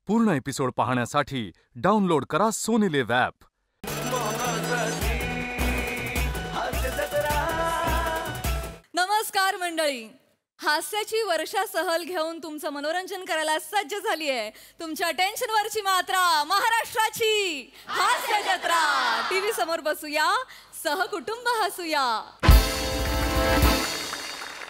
पूर्ण एपिसोड पाहण्यासाठी डाउनलोड करा सोनी लिव्ह ॲप. नमस्कार मंडळी, हास्याची वर्षा सहल घेऊन तुमचं मनोरंजन करायला सज्ज झाली आहे तुमच्या टेन्शनवरची मात्रा महाराष्ट्राची हास्य जत्रा. टीव्ही समोर बसूया, सहकुटुंब हसूया.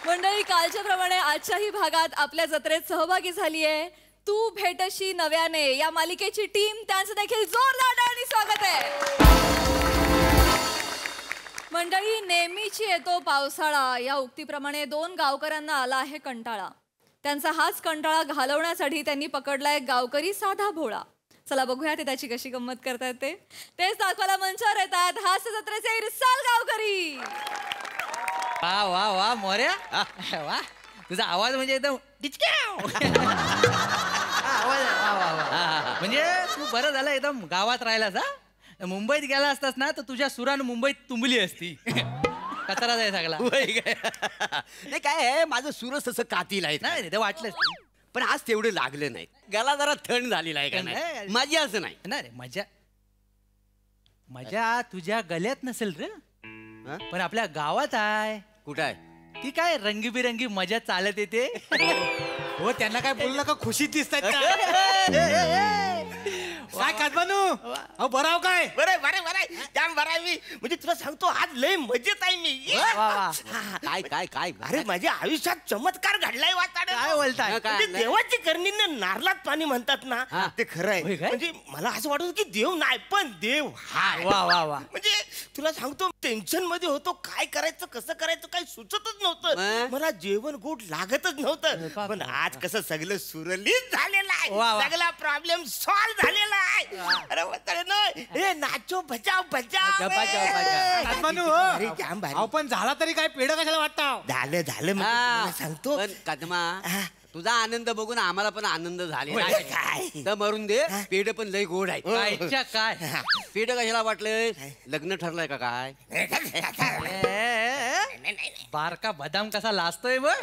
मंडळी, कालच्या प्रमाणे आजच्याही भागात आपल्या जत्रेत सहभागी झाली आहे तू भेटशी नव्याने या मालिकेची टीम. त्यांचं देखील जोरदार आणि स्वागत आहे. मंडळी, नेहमीची येतो पावसाळा या उक्तीप्रमाणे दोन गावकऱ्यांना आला आहे कंटाळा. त्यांचा हाच कंटाळा घालवण्यासाठी त्यांनी पकडलाय गावकरी साधा भोळा. चला बघूया ते त्याची कशी गंमत करतात तेच दाखवायला मंचावर येतात हास्य जत्रेचे इरसाल गावकरी. वा वा वा मोर्या, वा तुझा आवाज म्हणजे एकदम आवाज. म्हणजे तू बरं झालं एकदम गावात राहिलास. हा, मुंबईत गेला असतास ना तर तुझ्या सुरान मुंबईत तुंबली असती. कचरा जाय सगळा. नाही काय आहे, माझं सूरच तसं कातील आहे. नाही ते वाटलंच पण आज तेवढे लागले नाही. गला जरा थंड झालेला आहे का नाही? माझी असं नाही ना रे. मजा मजा तुझ्या गल्यात नसेल रे, पण आपल्या गावात आहे. कुठं आहे ती काय रंगीबिरंगी मजा चालत येते. हो, त्यांना काय बोलू नका, खुशीत दिसतात. काय कादबानू, अहो बराव काय? बरं बरं बरं जाम बरं आहे मी. म्हणजे तुला सांगतो आज लय मजेत आहे मी. काय काय काय अरे माझ्या आयुष्यात चमत्कार घडलाय. काय बोलताय? म्हणजे देवाची करणी नारळात पाणी म्हणतात ना, ते खरं आहे. म्हणजे मला असं वाटत की देव नाही पण देव हाय. वा वा वा. म्हणजे तुला सांगतो टेन्शन मध्ये होतो, काय करायचं कसं करायचं काही सुचतच नव्हतं. मला जेवण गोड लागतच नव्हतं. पण आज कसं सगळं सुरळीत झालेलं आहे, सगळा प्रॉब्लेम सॉल्व्ह झालेला आहे. अरे हे नाचो बजाव बजाव. अहो पण झाला तरी काय, पेढ कशाला वाटतं? झालं झालं मला सांगतो. पण कदमा, तुझा आनंद बघून आम्हाला पण आनंद झालेला आहे. काय तर मरून दे, पेढ पण लय गोड आहे. कायच्या काय पेढ कशाला वाटलंय? लग्न ठरलंय का काय? बारका बदाम कसा लाजतोय बघ.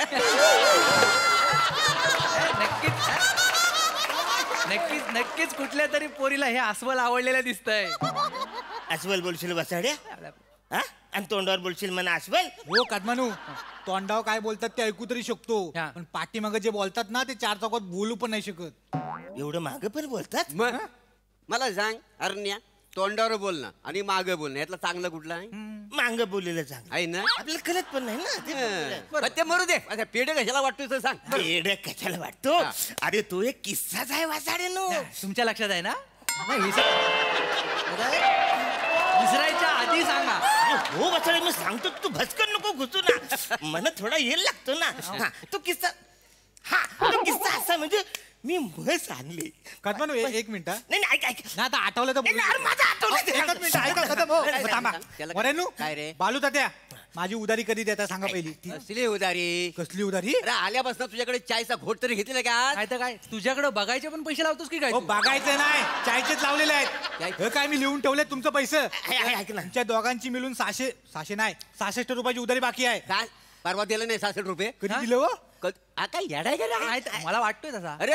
नक्कीच नक्कीच कुठल्या तरी पोरीला हे अस्वल आवडलेलं दिसतंय. अस्वल बोलशील वसाड्या, आणि तोंडावर बोलशील म्हणा अस्वल. हो कादमानू, तोंडाव काय बोलतात ते ऐकू तरी शकतो, पण पाठीमागं जे बोलतात ना ते चार चौकात बोलू पण नाही शकत. एवढं मागं पण बोलतात? मग मला सांग अरण्या, तोंडावर बोलणं आणि मागे बोलणं यातलं चांगलं कुठलं आहे? मांग बोललेलं चांगलं आहे ना. आपल्याला कळत पण नाही ना. ते मरू दे. अच्छा, पेढ कशाला वाटतोय तर सांग. पेढ कशाला वाटतो? अरे तो एक किस्साच आहे वासाड्यानो. तुमच्या लक्षात आहे ना? विसरायच्या आधी सांगा. हो वासाडे, मी सांगतो तू भस्कन नको घुसू ना. मला थोडा येल लागतो ना. तो किस्सा, तो किस्सा असा म्हणजे मी म्हस आणली. कादमानू एक मिनिट. नाही ऐक ऐक ना, आता आठवलं तर माझं आठवलं. एकच मिनिट ऐका कदम. हो थांबा. वरेनू, काय रे? बालू तात्या, माझी उधारी कधी देता सांगा पहिली. असली उदारी. कसली उधारी? अरे आल्यापासून तुझ्याकडे चायचा घोट तरी घेतलेला का? काय तर काय तुझ्याकडे बघायचे पण पैसे लावतोस की काय? हो बघायचं नाही, चायचेच लावलेले आहेत. हे काय मी लिहून ठेवले तुमचं पैसे. ऐक ना, तुमच्या दोघांची मिळून 600 नाही 66 रुपयाची उधारी बाकी आहे. काय परवा दिलं नाही 66 रुपये? कधी दिलं हो? काय येडाय का? नाही तर मला वाटतोय तसा. अरे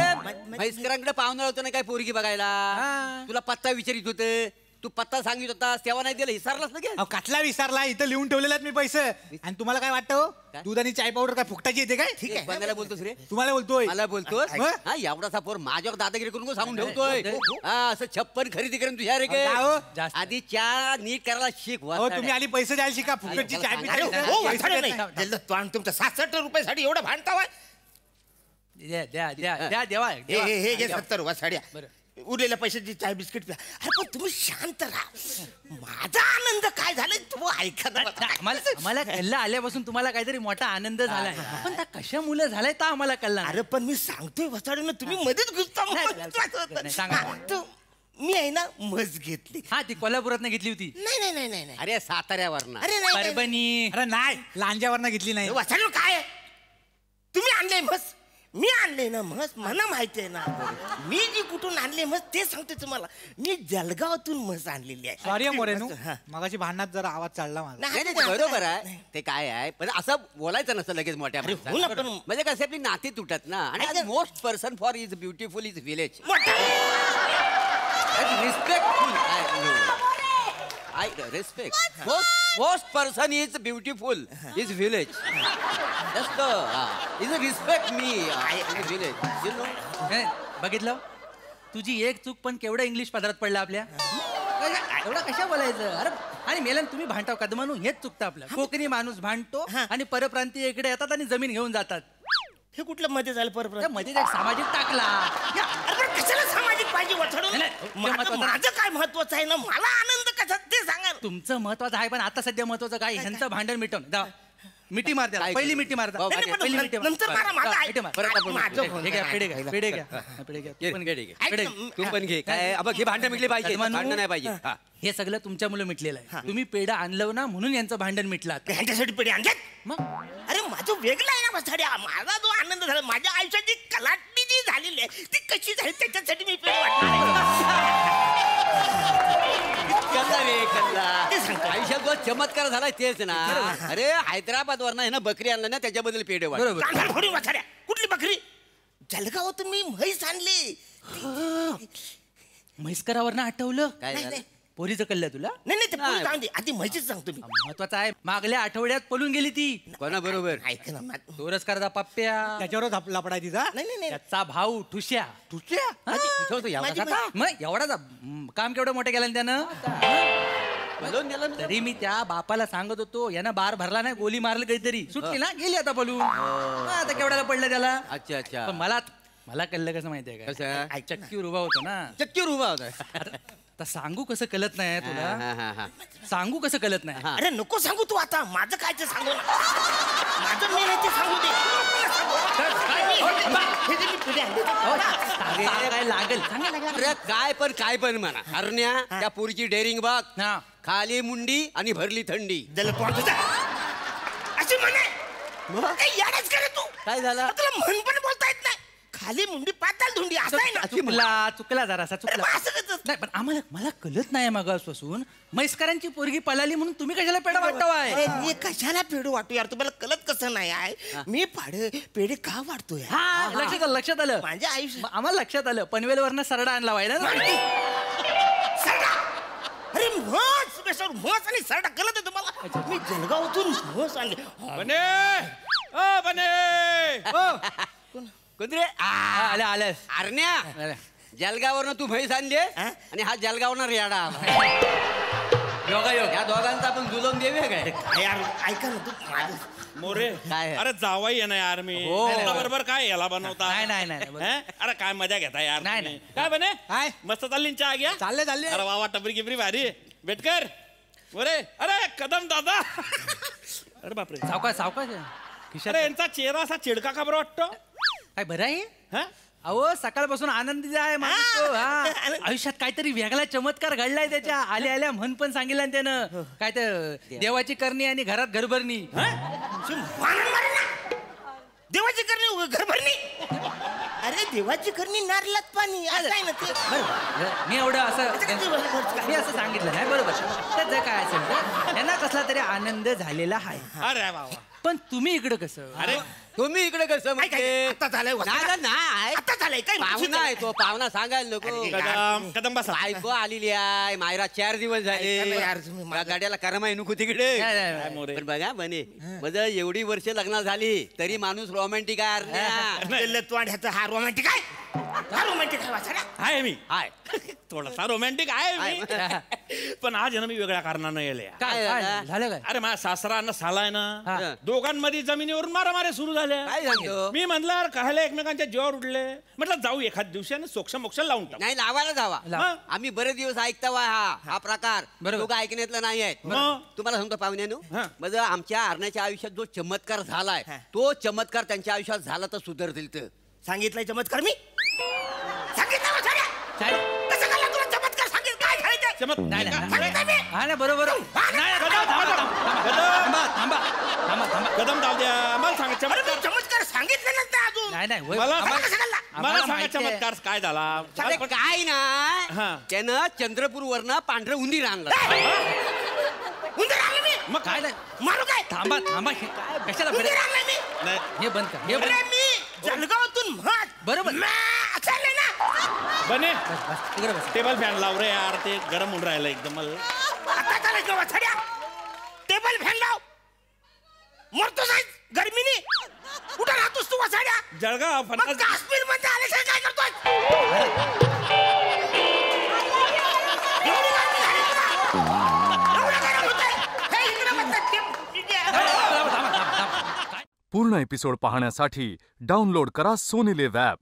म्हैसकरांकडे पाहुणा होतो ना काय पोरगी बघायला. तुला पत्ता विचारित होते, तू पत्ता सांगित होता, तेव्हा नाही दिला, विसरलास ना. अहो काटला विसरला, इथं लिहून ठेवलेले आहेत मी पैसे. आणि तुम्हाला काय वाटतं, दूध आणि चाय पावडर काय फुकटाची येते काय? ठीक आहे, कोणाला बोलतोस रे? तुम्हाला बोलतोय. मला बोलतोस? हा, एवढासा पोर माझ्यावर दादागिरी करून सांगून ठेवतोय. हा, असं 56 खरेदी करून तुझ्या रे काय? आधी चहा नीट करायला शिक. हो तुम्ही आली पैसे द्यायला शिका, फुकटची चाय पिता. तुमच्या 66 रुपयासाठी एवढं भांडता? द्या द्या द्या द्या देवा. हे घे 70 वासाड्या. उरलेल्या पैशाची चाय बिस्किट प्या. अरे पण तुम्ही शांत राहा. माझा आनंद काय झालाय तू ऐका. आम्हाला कल्ला आल्यापासून तुम्हाला काहीतरी मोठा आनंद झालाय, पण त्या कशा मुलं झालाय तर आम्हाला कल्ला. अरे पण मी सांगतोय वसाडीनं, तुम्ही मध्येच घुसता. मी आहे ना म्हस घेतली. हा, ती कोल्हापुरात घेतली होती. नाही नाही नाही. अरे साताऱ्यावर. अरे नाही परभणी. अरे नाही, लांजावरनं घेतली नाही. वसाडी काय तुम्ही आणले म्हस? मी आणले ना म्हस मला माहिती आहे ना. मी जी कुठून आणली म्हस ते सांगते तुम्हाला. मी जळगावातून म्हस आणलेली आहे. सॉरी मोरेनू, हा. मगाशी भांडणात जरा आवाज चढला माझा. नाही नाही, ते बरोबर आहे. ते काय आहे पण असं बोलायचं नसतं लगेच मोठ्या हो ना, माणसाला. पण- म्हणजे कसं आपली नाती तुटत ना. आणि ऐका- most person for is beautiful is village. मोठा. Respectful I respect. Most person is beautiful. Is village. Just is respect me. Village. You know. हे, बघितलं तुझी एक चूक पण केवढं इंग्लिश पदरात पडलं आपल्या. एवढं कशा बोलायचं. अरे आणि मेलन तुम्ही भांडताव कद म्हणून हेच चुकतं आपलं. कोकणी माणूस भांडतो आणि परप्रांतीय इकडे येतात आणि जमीन घेऊन जातात. हे कुठलं मध्ये झालं त्या परत? मध्ये एक सामाजिक टाकला. कशाला सामाजिक पाहिजे वठडून? नाही, माझं काय महत्वाचं आहे ना. मला आनंद कसा ते सांगा. तुमचं महत्वाचं आहे पण आता सध्या महत्वाचं काय ह्यांचं भांडण मिटवून जा. मिठी मार त्याला. पहिली मिठी मार हो, त्याला. पहिली मिठी मार. नंतर मारा, माझं आहे. मिठी मार. परत आपण माझं हे घ्या, पेढे घ्या, पेढे घ्या. पेढे घ्या. तू पण घे. पेढे. तू पण घे. काय अब हे भांडण मिटले पाहिजे. कदमानू, भांडण नाही पाहिजे. हा. हे सगळं तुमच्या मुलं मिटलेलं आहे. तुम्ही पेढा आणलं ना म्हणून यांचं भांडण मिटलं आता. ह्यांच्यासाठी पिढी आणल्यात. मग अरे माझं वेगळं आहे ना बसाड्या. माझा जो आनंद झाला माझ्या आयुष्यात जी कलाटणी जी झालेली आहे ती कशी झाली त्याच्यासाठी मी पेढी कल्ला रे कल्ला. ते सांगतो. आयुष्यात जो चमत्कार झालाय तेच ना. अरे हैदराबाद वरनं ना बकरी आणलं ना त्याच्याबद्दल पेढे वाट. बरोबर. कांदा फोडून बसाड्या. कुठली बकरी? जळगावातून मी म्हैस आणली. म्हैसकरावरनं आठवलं काय नाही, झालं? नाही. पोरीचं कळलं तुला. नाही नाही ते पुढे जाऊन दे. आधी म्हैशीच सांगतो मी. महत्वाचं आहे मागल्या आठवड्यात पळून गेली ती. कोणा बरोबर? ऐक ना सोरसकरचा पप्प्या त्याच्यावरच लपडाय तिचा. नाही नाही नाही त्याचा भाऊ ठुश्या. तुझ्या इथं होतं यावं माझी का? मग एवढा काम केवढं मोठं केलं ना त्यानं. बोलवून दिलं ना. तरी मी त्या बापाला सांगत होतो यानं बार भरला नाही गोली मारली काहीतरी सुटली ना गेली आता पळून. आता केवढ्याला पडलं त्याला. अच्छा अच्छा. पण मला कळलं कसं माहितीये का. कसं? चक्कीवर उभा होता ना. चक्कीवर उभा होता. आता सांगू कसं कळत नाही हा, तुला. हा, हा. सांगू कसं कळत नाही. हा. अरे नको सांगू तू आता. माझं काय ते सांगू ना. माझं मी नाही ते सांगू दे. हे जे मी पिढी आणली हो, होती. सांगायला लागेल. अरे काय पण म्हणा. हरण्या त्या पोरीची डेअरिंग बघ. हा. खाली मुंडी आणि भरली थंडी. जल तोंड तुझं. अशी म्हणे. काही याडच करे तू. काय झालं? तुला म्हण पण बोलता येत नाही. खाली मुंडी पाताल धुंडी असं आहे ना. चुकला जरासा चुकला. अरे, असं कसं? नाही पण मला कळत नाही मगापासून म्हैसकरांची पोरगी पळाली म्हणून तुम्ही कशाला पेढा वाटतावाय. अरे, मी कशाला पेढू वाटू यार. तुम्हाला कळत कसं नाही आहे. मी पेढे का वाटतोय हा लक्षात आलं. माझ्या आयुष्यात आम्हाला लक्षात आलं पनवेलवरनं सरडा आणला व्हायला ना. सरडा. अरे म्हस बेसर म्हस आणि सरडा कळत आहे तुम्हाला. मी जळगावातून म्हस आणली. बने ओ बने कोण रे? आल्या हरण्या जलगावरनं तू म्हैस आणली आणि हा जलगावनं रेडा आला. योगायोग. या दोघांचा आपण जुलून देऊया काय? काय यार ऐका ना तू माझं. मोरे काय? अरे जावाई आहे ना यार मी हो. आता बरोबर काय याला बनवता नाही. हैं? अरे काय मजा घेता यार नाही, तुम्ही. नाही. काय बने काय? मस्त चालली ना चहा घ्या चालले अरे वा टपरी किपरी भारी बेटकर मोरे अरे कदम दादा अरे बापरे सावकाश अरे यांचा चेहरा असा चिडका का बरं वाटतो काय बरं आहे. हा? अहो सकाळपासून आनंदी आहे माणूस तो. हा. आयुष्यात काहीतरी वेगळा चमत्कार घडलाय त्याच्या. आल्या म्हण पण सांगितलं ना त्यानं. काय तर देवाची करणी आणि घरात घरभरणी. देवाची करणी घरभरणी. अरे देवाची करणी नारळात पाणी असं आहे ना ते. बरोबर. मी असं सांगितलं नाही बरोबर. त्याचं काय असेल तर त्यांना कसला तरी आनंद झालेला आहे. अरे वा पण तुम्ही इकडं कसं. अरे तुम्ही इकडे कसं म्हणजे? आता झालंय नाही आता झालंय काय पाहुणा आहे तो. पाहुणा सांगायला नको. कदम बसा बायको आलेली आहे. मायरा 4 दिवस झाले. ऐका ना यार तुम्ही या गाड्याला करमाई नको तिकडे. नाही. मोरे पण बघा बने म्हणजे एवढी वर्ष लग्न झाली तरी माणूस रोमॅन्टिक आहे हरण्या. ह्याचा हा रोमॅन्टिक आहे. हा रोमॅन्टिक आहे वाचाडा. आहे मी हाय. थोडासा रोमॅन्टिक आहे मी पण आज आहे ना मी वेगळ्या कारणानं येले काय झालं काय. अरे माझा सासरा अन्न सालाय हा. ना दोघांमध्ये जमिनीवरून मारामारी सुरू झाल्या काय सांगतो? मी म्हणलं यार कायला एकमेकांच्या जीवावर उडले म्हटलं जाऊ एखाद दिवशी आणि सोक्ष मोक्ष लावून टाकू नाही लावायला जावा. लाव. आम्ही बरेच दिवस ऐकता वा हा प्रकार बरोबर. लोक ऐकण्यातलं नाही आहेत. मग? तुम्हाला सांगतो पाहुण्यानो हा. म्हणजे आमच्या हरण्याच्या आयुष्यात जो चमत्कार झालाय तो चमत्कार त्यांच्या आयुष्यात झाला तर सुधारतील तर. सांगितलंय चमत्कार मी सांगितलं वाचाडा. काय? कसं झालं तुला चमत्कार सांगितलं काय झालं नाही सांगितलं मी. हा ना बरोबर. नाही, थांबा. कदम जाऊ द्या मला सांगा अरे मी चमत्कार सांगितलं नसतं अजून. नाही नाही होय, मला आम्हाला- मला आम्हाला सांगा माहिती आहे. चमत्कार काय झाला अरे काय हा. ना त्यानं चंद्रपूर वरनं पांढरं उंदीर आणलं उंदीर आणलं मी मग काय नाही मारू काय थांबा थांबा हे काय कशाला उंदीर बरं- आणलं मी नाही, हे बंद कर हे बंद अरे मी जळगावातून म्हण बरोबर. चालले ना बने तिकडे बस टेबल फॅन लाव रे यार ते गरम होऊन राहिलं एकदम मला आता चालायचं वाछड्या टेबल फॅन लाव मरतो साहेब गर्मीने कुठं राहतोस तू वाछड्या जळगाव मग फणस काश्मीर मध्ये आल्याशिवाय काय करतोय एवढं गरम होतंय. हे इकडं म्हणतात ते- पूर्ण एपिसोड पाहण्यासाठी डाउनलोड करा सोनी लिव्ह ॲप